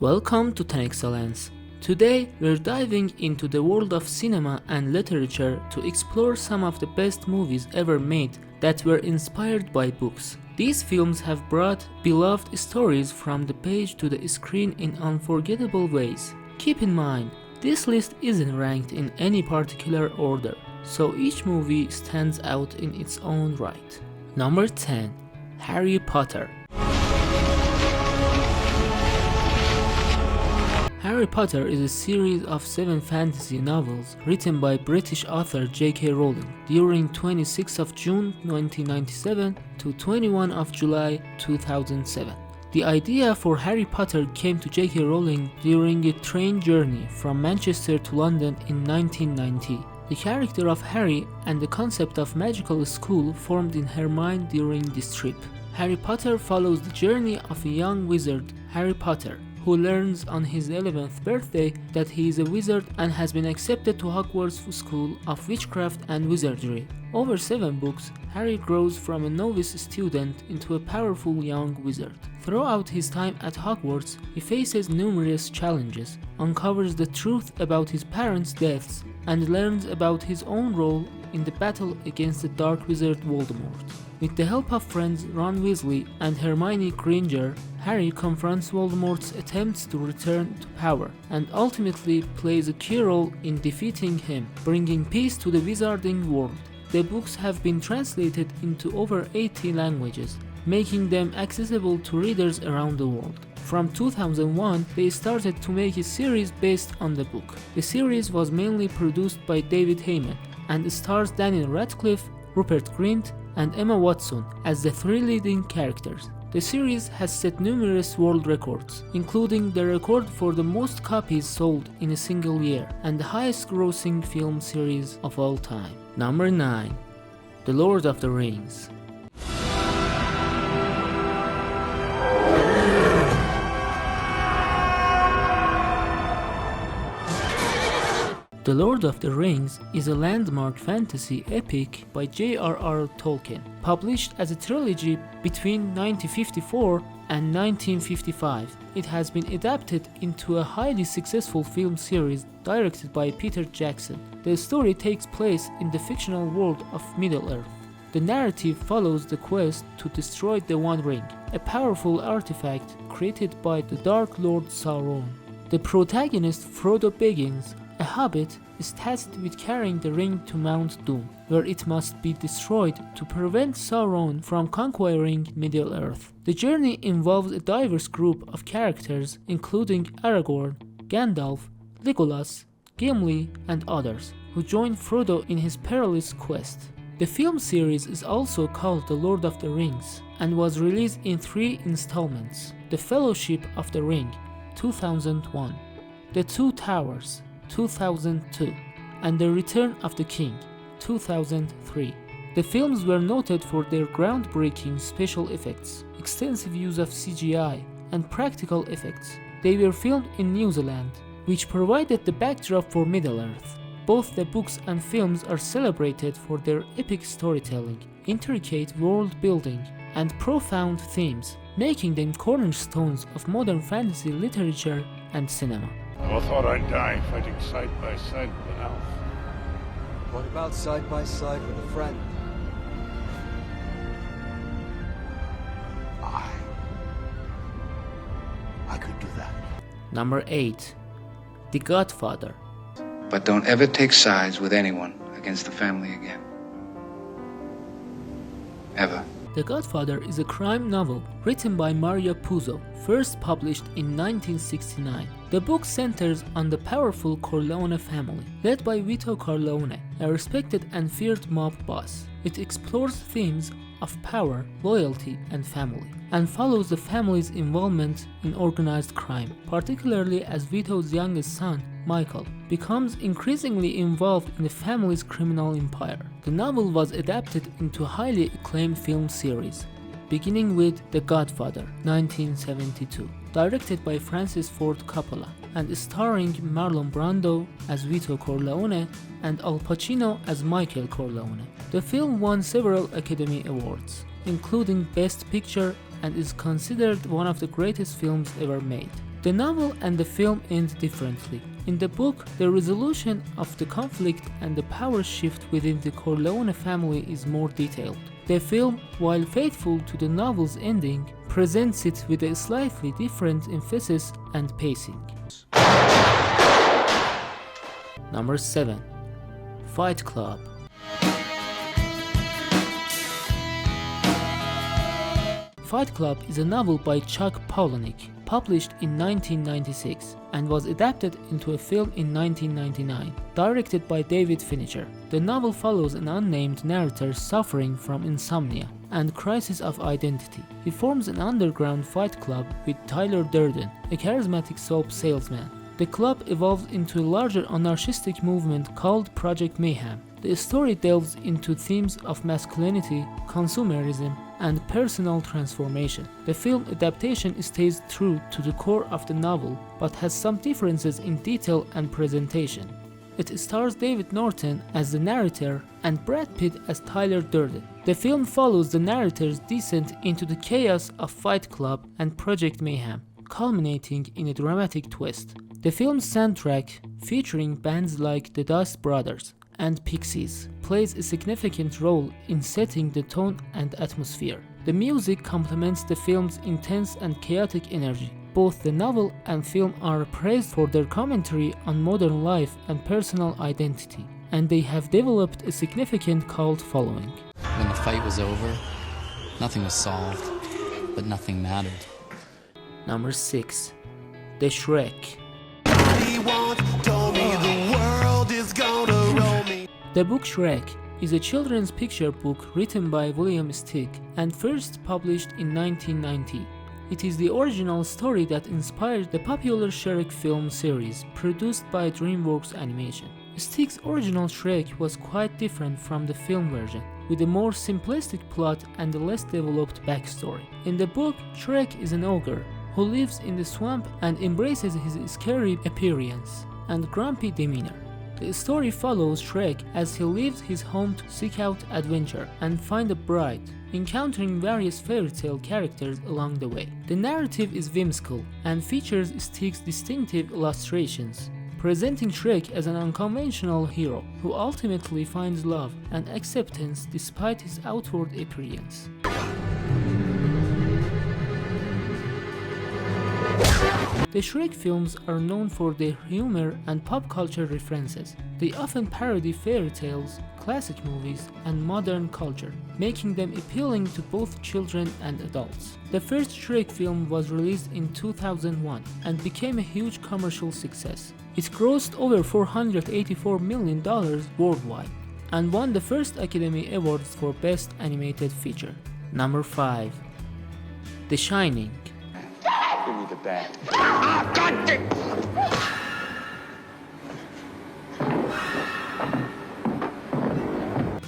Welcome to TenXcellence. Today we're diving into the world of cinema and literature to explore some of the best movies ever made that were inspired by books. These films have brought beloved stories from the page to the screen in unforgettable ways. Keep in mind, this list isn't ranked in any particular order, so each movie stands out in its own right. Number 10. Harry Potter. Harry Potter is a series of 7 fantasy novels written by British author J.K. Rowling during 26 of June 1997 to 21 of July 2007. The idea for Harry Potter came to J.K. Rowling during a train journey from Manchester to London in 1990. The character of Harry and the concept of magical school formed in her mind during this trip. Harry Potter follows the journey of a young wizard, Harry Potter, who learns on his 11th birthday that he is a wizard and has been accepted to Hogwarts School of Witchcraft and Wizardry. Over 7 books, Harry grows from a novice student into a powerful young wizard. Throughout his time at Hogwarts, he faces numerous challenges, uncovers the truth about his parents' deaths, and learns about his own role in the battle against the Dark Wizard Voldemort. With the help of friends Ron Weasley and Hermione Granger, Harry confronts Voldemort's attempts to return to power and ultimately plays a key role in defeating him, bringing peace to the wizarding world. The books have been translated into over 80 languages, making them accessible to readers around the world. From 2001, they started to make a series based on the book. The series was mainly produced by David Heyman and stars Daniel Radcliffe, Rupert Grint, and Emma Watson as the 3 leading characters. The series has set numerous world records, including the record for the most copies sold in a single year and the highest grossing film series of all time. Number 9. The Lord of the Rings. The Lord of the Rings is a landmark fantasy epic by J.R.R. Tolkien, published as a trilogy between 1954 and 1955. It has been adapted into a highly successful film series directed by Peter Jackson. The story takes place in the fictional world of Middle-earth. The narrative follows the quest to destroy the One Ring, a powerful artifact created by the Dark Lord Sauron. The protagonist, Frodo Baggins, a hobbit, is tasked with carrying the ring to Mount Doom, where it must be destroyed to prevent Sauron from conquering Middle-earth. The journey involves a diverse group of characters including Aragorn, Gandalf, Legolas, Gimli, and others, who join Frodo in his perilous quest. The film series is also called The Lord of the Rings and was released in 3 installments: The Fellowship of the Ring, 2001, The Two Towers, 2002, and The Return of the King, 2003. The films were noted for their groundbreaking special effects, extensive use of CGI, and practical effects. They were filmed in New Zealand, which provided the backdrop for Middle-earth. Both the books and films are celebrated for their epic storytelling, intricate world building, and profound themes, making them cornerstones of modern fantasy literature and cinema. Never thought I'd die fighting side by side with an elf. What about side by side with a friend? I could do that. Number 8. The Godfather. But don't ever take sides with anyone against the family again. Ever. The Godfather is a crime novel written by Mario Puzo, first published in 1969. The book centers on the powerful Corleone family, led by Vito Corleone, a respected and feared mob boss. It explores themes of power, loyalty, and family, and follows the family's involvement in organized crime, particularly as Vito's youngest son, Michael, becomes increasingly involved in the family's criminal empire. The novel was adapted into a highly acclaimed film series, beginning with The Godfather, 1972, directed by Francis Ford Coppola, and starring Marlon Brando as Vito Corleone and Al Pacino as Michael Corleone. The film won several Academy Awards, including Best Picture, and is considered one of the greatest films ever made. The novel and the film end differently. In the book, the resolution of the conflict and the power shift within the Corleone family is more detailed. The film, while faithful to the novel's ending, presents it with a slightly different emphasis and pacing. Number 7. Fight Club. Fight Club is a novel by Chuck Palahniuk, published in 1996, and was adapted into a film in 1999, directed by David Fincher. The novel follows an unnamed narrator suffering from insomnia and crisis of identity. He forms an underground fight club with Tyler Durden, a charismatic soap salesman. The club evolves into a larger anarchistic movement called Project Mayhem. The story delves into themes of masculinity, consumerism, and personal transformation. The film adaptation stays true to the core of the novel, but has some differences in detail and presentation. It stars David Norton as the narrator and Brad Pitt as Tyler Durden. The film follows the narrator's descent into the chaos of Fight Club and Project Mayhem, culminating in a dramatic twist. The film's soundtrack, featuring bands like the Dust Brothers and Pixies, plays a significant role in setting the tone and atmosphere. The music complements the film's intense and chaotic energy. Both the novel and film are praised for their commentary on modern life and personal identity, and they have developed a significant cult following. When the fight was over, nothing was solved, but nothing mattered. Number 6. The Shrek. The book Shrek is a children's picture book written by William Steig and first published in 1990. It is the original story that inspired the popular Shrek film series produced by DreamWorks Animation. Steig's original Shrek was quite different from the film version, with a more simplistic plot and a less developed backstory. In the book, Shrek is an ogre who lives in the swamp and embraces his scary appearance and grumpy demeanor. The story follows Shrek as he leaves his home to seek out adventure and find a bride, encountering various fairy tale characters along the way. The narrative is whimsical and features Steig's distinctive illustrations, presenting Shrek as an unconventional hero who ultimately finds love and acceptance despite his outward appearance. The Shrek films are known for their humor and pop culture references. They often parody fairy tales, classic movies, and modern culture, making them appealing to both children and adults. The first Shrek film was released in 2001 and became a huge commercial success. It grossed over $484 million worldwide and won the first Academy Awards for Best Animated Feature. Number 5. The Shining. Give me the bat.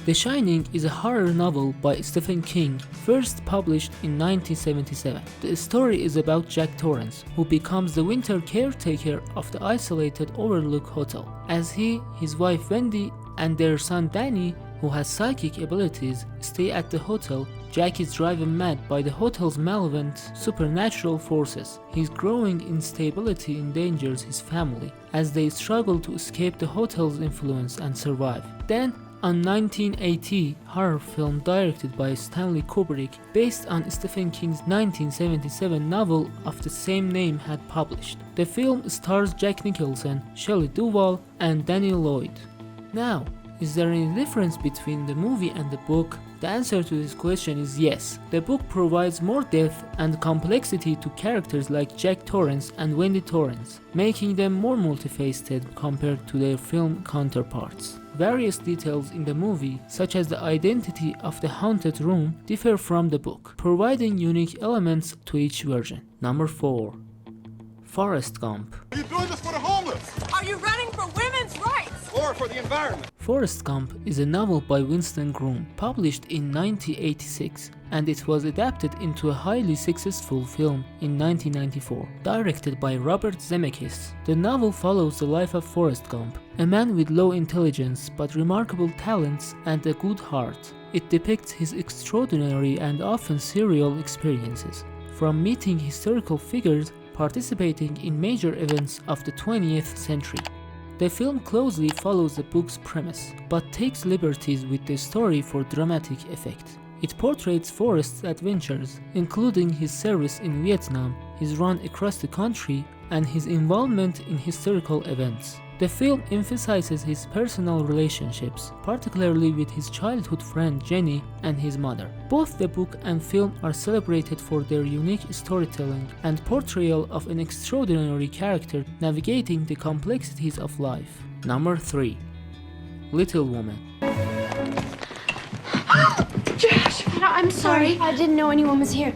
The Shining is a horror novel by Stephen King, first published in 1977. The story is about Jack Torrance, who becomes the winter caretaker of the isolated Overlook Hotel. As he, his wife Wendy, and their son Danny, who has psychic abilities, stay at the hotel, Jack is driven mad by the hotel's malevolent supernatural forces. His growing instability endangers his family as they struggle to escape the hotel's influence and survive. Then, a 1980 horror film directed by Stanley Kubrick based on Stephen King's 1977 novel of the same name had published. The film stars Jack Nicholson, Shelley Duvall, and Danny Lloyd. Now, is there any difference between the movie and the book? The answer to this question is yes. The book provides more depth and complexity to characters like Jack Torrance and Wendy Torrance, making them more multifaceted compared to their film counterparts. Various details in the movie, such as the identity of the haunted room, differ from the book, providing unique elements to each version. Number 4. Forrest Gump. Are you doing this for the homeless? Are you running for women's rights? Or for the environment? Forrest Gump is a novel by Winston Groom, published in 1986, and it was adapted into a highly successful film in 1994, directed by Robert Zemeckis. The novel follows the life of Forrest Gump, a man with low intelligence but remarkable talents and a good heart. It depicts his extraordinary and often surreal experiences, from meeting historical figures, participating in major events of the 20th century. The film closely follows the book's premise, but takes liberties with the story for dramatic effect. It portrays Forrest's adventures, including his service in Vietnam, his run across the country, and his involvement in historical events. The film emphasizes his personal relationships, particularly with his childhood friend Jenny and his mother. Both the book and film are celebrated for their unique storytelling and portrayal of an extraordinary character navigating the complexities of life. Number 3. Little Woman. Josh, I'm sorry. I didn't know anyone was here.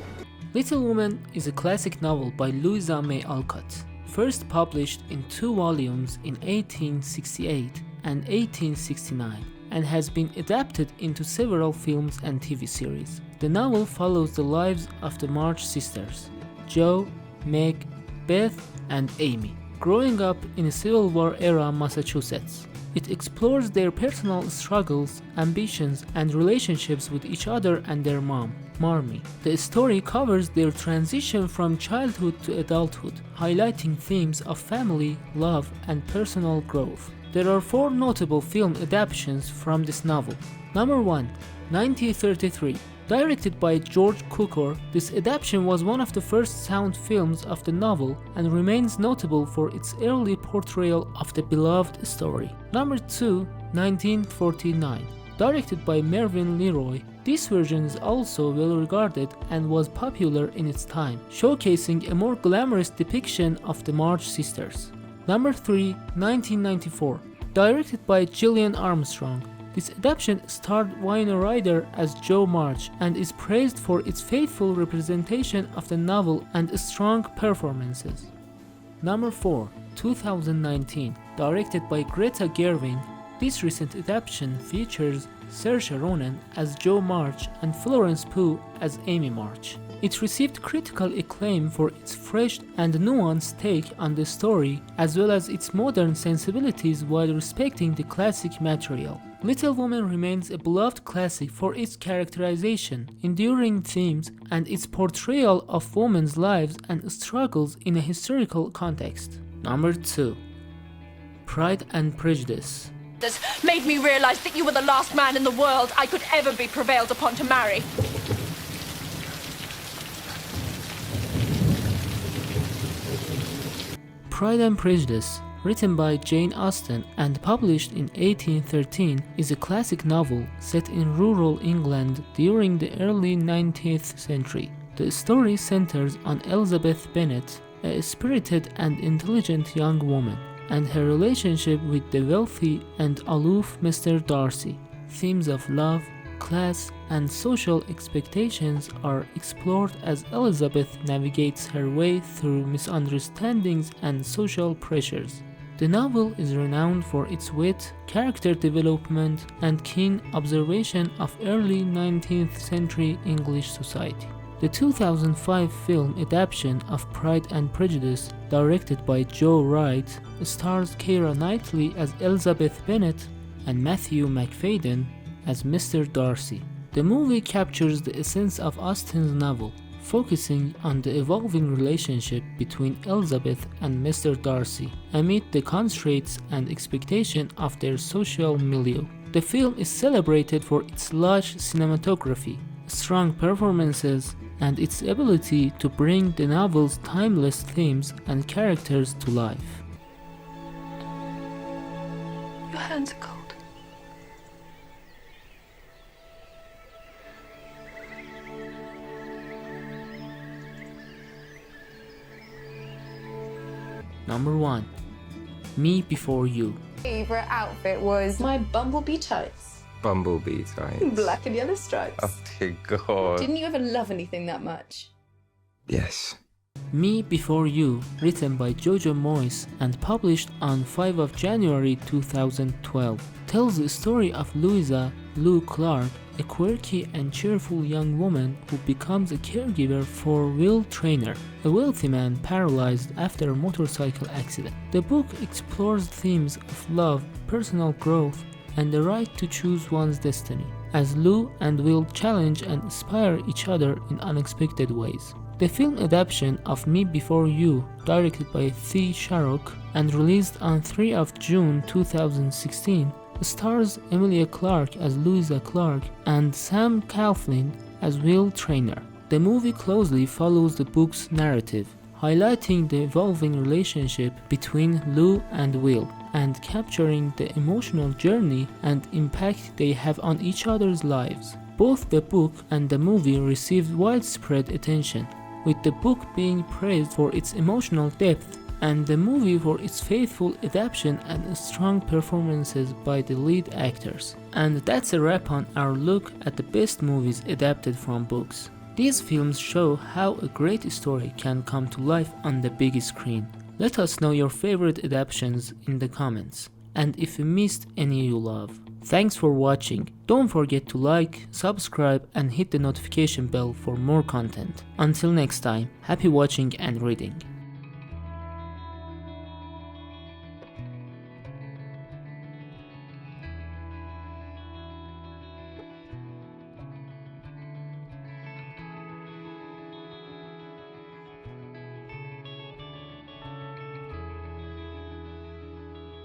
Little Woman is a classic novel by Louisa May Alcott, first published in 2 volumes in 1868 and 1869, and has been adapted into several films and TV series. The novel follows the lives of the March sisters, Jo, Meg, Beth, and Amy, growing up in a Civil War era Massachusetts. It explores their personal struggles, ambitions, and relationships with each other and their mom, Marmee. The story covers their transition from childhood to adulthood, highlighting themes of family, love, and personal growth. There are 4 notable film adaptations from this novel. Number 1. 1933. Directed by George Cukor, this adaptation was one of the first sound films of the novel and remains notable for its early portrayal of the beloved story. Number 2. 1949. Directed by Mervyn Leroy, this version is also well regarded and was popular in its time, showcasing a more glamorous depiction of the March sisters. Number 3. 1994. Directed by Gillian Armstrong, this adaptation starred Winona Ryder as Jo March and is praised for its faithful representation of the novel and strong performances. Number 4. 2019. Directed by Greta Gerwig, this recent adaptation features Saoirse Ronan as Jo March and Florence Pugh as Amy March. It received critical acclaim for its fresh and nuanced take on the story, as well as its modern sensibilities while respecting the classic material. Little Woman remains a beloved classic for its characterization, enduring themes, and its portrayal of women's lives and struggles in a historical context. Number 2. Pride and Prejudice. This made me realize that you were the last man in the world I could ever be prevailed upon to marry. Pride and Prejudice, written by Jane Austen and published in 1813, is a classic novel set in rural England during the early 19th century. The story centers on Elizabeth Bennet, a spirited and intelligent young woman, and her relationship with the wealthy and aloof Mr. Darcy. Themes of love, class, and social expectations are explored as Elizabeth navigates her way through misunderstandings and social pressures. The novel is renowned for its wit, character development, and keen observation of early 19th century English society. The 2005 film adaptation of Pride and Prejudice, directed by Joe Wright, stars Keira Knightley as Elizabeth Bennet and Matthew McFadden as Mr. Darcy. The movie captures the essence of Austen's novel, focusing on the evolving relationship between Elizabeth and Mr. Darcy amid the constraints and expectations of their social milieu. The film is celebrated for its lush cinematography, strong performances, and its ability to bring the novel's timeless themes and characters to life. Your hands are cold. Number 1. Me Before You. Favorite outfit was My bumblebee tights. Bumblebee tights. Black and yellow stripes. Oh dear God. Didn't you ever love anything that much? Yes. Me Before You, written by Jojo Moyes and published on 5 of January 2012, tells the story of Louisa Lou Clark, a quirky and cheerful young woman who becomes a caregiver for Will Traynor, a wealthy man paralyzed after a motorcycle accident. The book explores themes of love, personal growth, and the right to choose one's destiny, as Lou and Will challenge and inspire each other in unexpected ways. The film adaptation of Me Before You, directed by Sharrock and released on 3 of June 2016, stars Emilia Clarke as Louisa Clarke and Sam Claflin as Will Traynor. The movie closely follows the book's narrative, highlighting the evolving relationship between Lou and Will, and capturing the emotional journey and impact they have on each other's lives. Both the book and the movie received widespread attention, with the book being praised for its emotional depth and the movie for its faithful adaptation and strong performances by the lead actors. And that's a wrap on our look at the best movies adapted from books. These films show how a great story can come to life on the big screen. Let us know your favorite adaptations in the comments, and if you missed any you love. Thanks for watching. Don't forget to like, subscribe, and hit the notification bell for more content. Until next time, happy watching and reading.